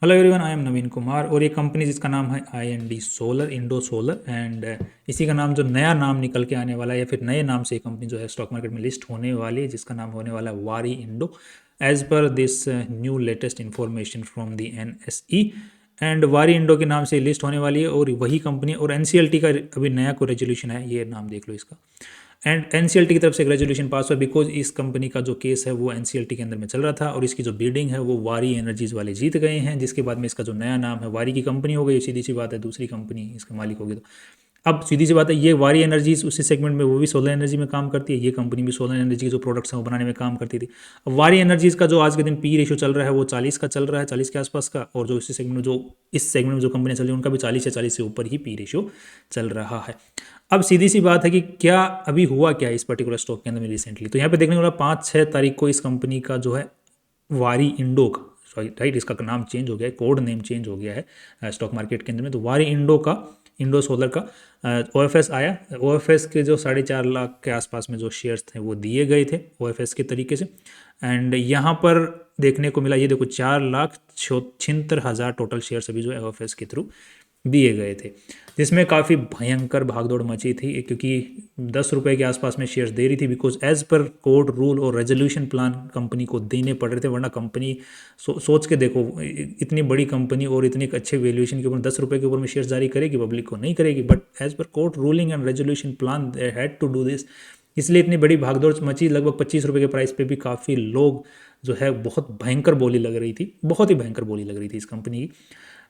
Hello everyone, I am नवीन कुमार और ये company जिसका नाम है IND solar, Indo solar. And इसी का नाम जो नया नाम निकल के आने वाला है या फिर नए नाम से ये कंपनी जो है स्टॉक मार्केट में लिस्ट होने वाली है, जिसका नाम होने वाला है Waaree Indo, as per this new latest information from the NSE। And Waaree Indo के नाम से लिस्ट होने वाली है और वही कंपनी और NCLT का अभी नया कोई रेजोल्यूशन है, ये नाम देख लो इसका। एंड NCLT की तरफ से एक रेजोल्यूशन पास हुआ बिकॉज इस कंपनी का जो केस है वो NCLT के अंदर में चल रहा था और इसकी जो बिडिंग है वो वारी एनर्जीज वाले जीत गए हैं, जिसके बाद में इसका जो नया नाम है वारी की कंपनी हो गई। सीधी सी बात है, दूसरी कंपनी इसका मालिक होगी। तो अब सीधी सी बात है, ये वारी एनर्जीज उसी सेगमेंट में, वो भी सोलर एनर्जी में काम करती है, ये कंपनी भी सोलर एनर्जी के जो प्रोडक्ट्स हैं वो बनाने में काम करती थी। अब वारी एनर्जीज का जो आज के दिन पी रेशियो चल रहा है वो 40 का चल रहा है, 40 के आसपास का, और जो इसी सेगमेंट में जो इस सेगमेंट में जो कंपनियां चल रही हैं उनका भी 40 या 40 से ऊपर ही पी रेशियो चल रहा है। अब सीधी सी बात है कि क्या अभी हुआ क्या इस पर्टिकुलर स्टॉक के अंदर में रिसेंटली, तो यहाँ पे देखने को मिला 5-6 तारीख को इस कंपनी का जो है वारी इंडो का, सॉरी राइट, इसका नाम चेंज हो गया है, कोड नेम चेंज हो गया है स्टॉक मार्केट के अंदर में। तो वारी इंडो का, इंडो सोलर का OFS आया। OFS के जो 4.5 लाख के आसपास में जो शेयर्स थे वो दिए गए थे OFS के तरीके से। एंड यहाँ पर देखने को मिला, ये देखो 4,76,000 टोटल शेयर्स अभी जो है OFS के थ्रू दिए गए थे, जिसमें काफ़ी भयंकर भागदौड़ मची थी क्योंकि 10 रुपये के आसपास में शेयर्स दे रही थी because as per court rule और रेजोल्यूशन प्लान कंपनी को देने पड़ रहे थे, वरना कंपनी सोच के देखो, इतनी बड़ी कंपनी और इतने अच्छे वैल्यूएशन के ऊपर 10 रुपये के ऊपर में शेयर्स जारी करेगी, पब्लिक को नहीं करेगी, but as per court ruling and resolution plan they had to do this. इसलिए इतनी बड़ी भागदौड़ मची, लगभग 25 रुपये के प्राइस पे भी काफ़ी लोग जो है बहुत भयंकर बोली लग रही थी, बहुत ही भयंकर बोली लग रही थी इस कंपनी की,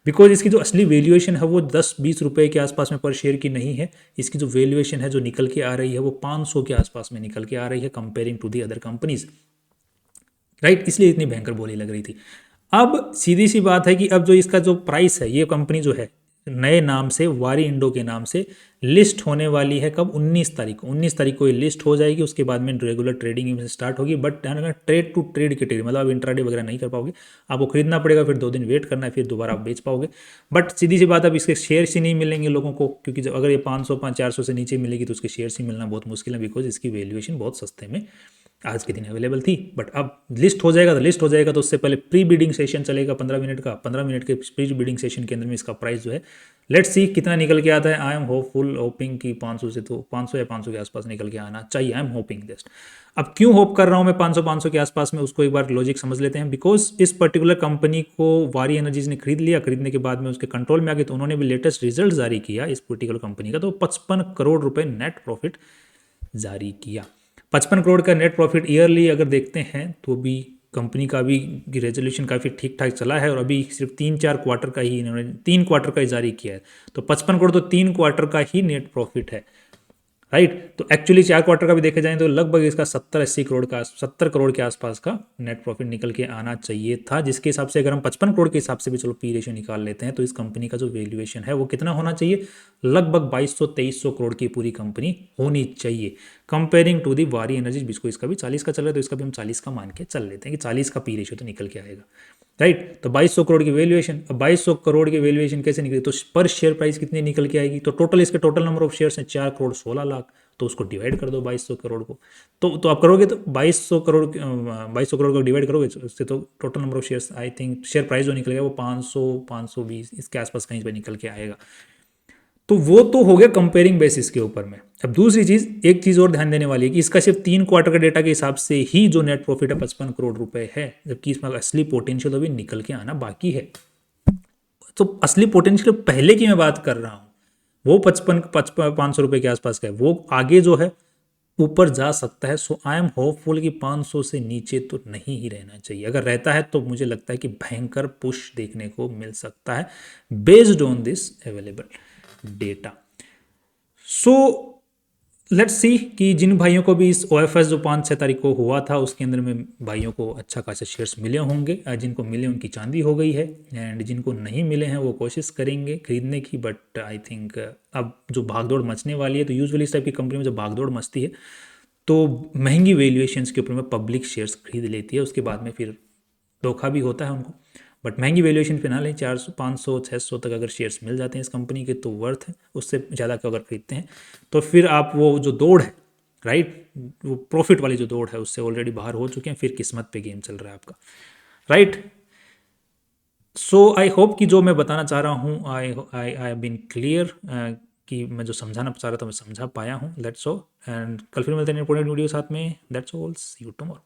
बिकॉज इसकी जो असली वैल्यूएशन है वो 10-20 रुपये के आसपास में पर शेयर की नहीं है। इसकी जो वैल्यूएशन है जो निकल के आ रही है वो 500 के आसपास में निकल के आ रही है comparing to the other companies, right. इसलिए इतनी भयंकर बोली लग रही थी। अब सीधी सी बात है कि अब जो इसका जो प्राइस है, ये कंपनी जो है नए नाम से वारी इंडो के नाम से लिस्ट होने वाली है कब, 19 तारीख को। 19 तारीख को ये लिस्ट हो जाएगी, उसके बाद में रेगुलर ट्रेडिंग स्टार्ट होगी। बट ध्यान रखना, ट्रेड टू ट्रेड कैटेगरी, मतलब आप इंट्राडे वगैरह नहीं कर पाओगे, आपको खरीदना पड़ेगा, फिर 2 दिन वेट करना है, फिर दोबारा आप बेच पाओगे। बट सीधी सी बात, अब इसके शेयर्स ही नहीं मिलेंगे लोगों को, क्योंकि जब अगर ये 500-400 से नीचे मिलेगी तो उसके शेयर्स ही मिलना बहुत मुश्किल है, बिकॉज इसकी वैल्यूएशन बहुत सस्ते में आज के दिन अवेलेबल थी। बट अब लिस्ट हो जाएगा, तो लिस्ट हो जाएगा तो उससे पहले प्री बिडिंग सेशन चलेगा 15 मिनट का। 15 मिनट के प्री बिडिंग सेशन के अंदर में इसका प्राइस जो है, लेट्स सी कितना निकल के आता है। आई एम होपफुल, होपिंग कि 500 से, तो 500 या 500 के आसपास निकल के आना चाहिए। I am hoping just. अब क्यों होप कर रहा हूँ मैं 500 के आसपास में, उसको एक बार लॉजिक समझ लेते हैं। बिकॉज इस पर्टिकुलर कंपनी को वारी एनर्जीज ने खरीद लिया, खरीदने के बाद में उसके कंट्रोल में आ गई, तो उन्होंने भी लेटेस्ट रिजल्ट जारी किया इस पर्टिकुलर कंपनी का, तो 55 करोड़ रुपए नेट प्रॉफिट जारी किया। 55 करोड़ का नेट प्रॉफिट ईयरली अगर देखते हैं तो भी कंपनी का भी रेजोल्यूशन काफ़ी ठीक ठाक चला है, और अभी सिर्फ 3-4 क्वार्टर का ही इन्होंने 3 क्वार्टर का ही जारी किया है, तो 55 करोड़ तो 3 क्वार्टर का ही नेट प्रॉफिट है, राइट। तो एक्चुअली 4 क्वार्टर का भी देखे जाए तो लगभग इसका 70 करोड़ के आसपास का नेट प्रॉफिट निकल के आना चाहिए था, जिसके हिसाब से अगर हम 55 करोड़ के हिसाब से भी चलो पी रेशियो निकाल लेते हैं, तो इस कंपनी का जो वैल्यूएशन है वो कितना होना चाहिए, लगभग 2200-2300 करोड़ की पूरी कंपनी होनी चाहिए, कंपेयरिंग टू दी वारी एनर्जी, जिसको इसका भी 40 का चल रहा है, तो इसका भी हम 40 का मान के चल लेते हैं कि 40 का पी रेशियो तो निकल के आएगा, राइट। तो 2200 करोड़ की वैल्यूएशन, अब 2200 करोड़ की वैल्यूएशन कैसे निकली, तो पर शेयर प्राइस कितनी निकल के आएगी, तो टोटल इसके टोटल नंबर ऑफ शेयर्स हैं 4,16,00,000, तो उसको डिवाइड कर दो 2200 करोड़ को, तो आप करोगे तो 2200 करोड़ को डिवाइड करोगे उससे, तो total number of shares, I think share price जो निकलेगा वो 500-520 इसके आसपास कहीं पर निकल के आएगा। तो वो तो हो गया कंपेयरिंग बेसिस के ऊपर में। अब दूसरी चीज, एक चीज और ध्यान देने वाली है कि इसका सिर्फ 3 क्वार्टर का डेटा के हिसाब से ही जो नेट प्रॉफिट है 55 करोड़ रुपए है, जबकि इसमें असली पोटेंशियल अभी निकल के आना बाकी है। तो असली पोटेंशियल पहले की मैं बात कर रहा हूँ, वो 500 रुपए के आसपास का है, वो आगे जो है ऊपर जा सकता है। सो आई एम होपफुल कि 500 से नीचे तो नहीं ही रहना चाहिए, अगर रहता है तो मुझे लगता है कि भयंकर पुश देखने को मिल सकता है based on this available data. So let's see कि जिन भाइयों को भी इस OFS जो 5-6 तारीख को हुआ था उसके अंदर में भाइयों को अच्छा खासा शेयर्स मिले होंगे, जिनको मिले उनकी चांदी हो गई है, एंड जिनको नहीं मिले हैं वो कोशिश करेंगे खरीदने की। बट आई थिंक अब जो भागदौड़ मचने वाली है, तो यूजुअली इस टाइप की कंपनी में जब भागदौड़ मचती है तो महंगी वैल्यूएशंस के ऊपर में पब्लिक शेयर्स खरीद लेती है, उसके बाद में फिर धोखा भी होता है उनको। बट महंगी वैल्यूएशन पे ना लें, 400, 500, 600 तक अगर शेयर्स मिल जाते हैं इस कंपनी के तो वर्थ है, उससे ज़्यादा का अगर खरीदते हैं तो फिर आप वो जो दौड़ है, राइट, वो प्रॉफिट वाली जो दौड़ है उससे ऑलरेडी बाहर हो चुके हैं, फिर किस्मत पे गेम चल रहा है आपका, राइट। सो आई होप कि जो मैं बताना चाह रहा हूँ आई आई आई बीन क्लियर, कि मैं जो समझाना चाह रहा था मैं समझा पाया हूँ। दैट्स ऑल, एंड कल फिर मिलते हैं इंपॉर्टेंट वीडियो साथ में। That's all, see you tomorrow.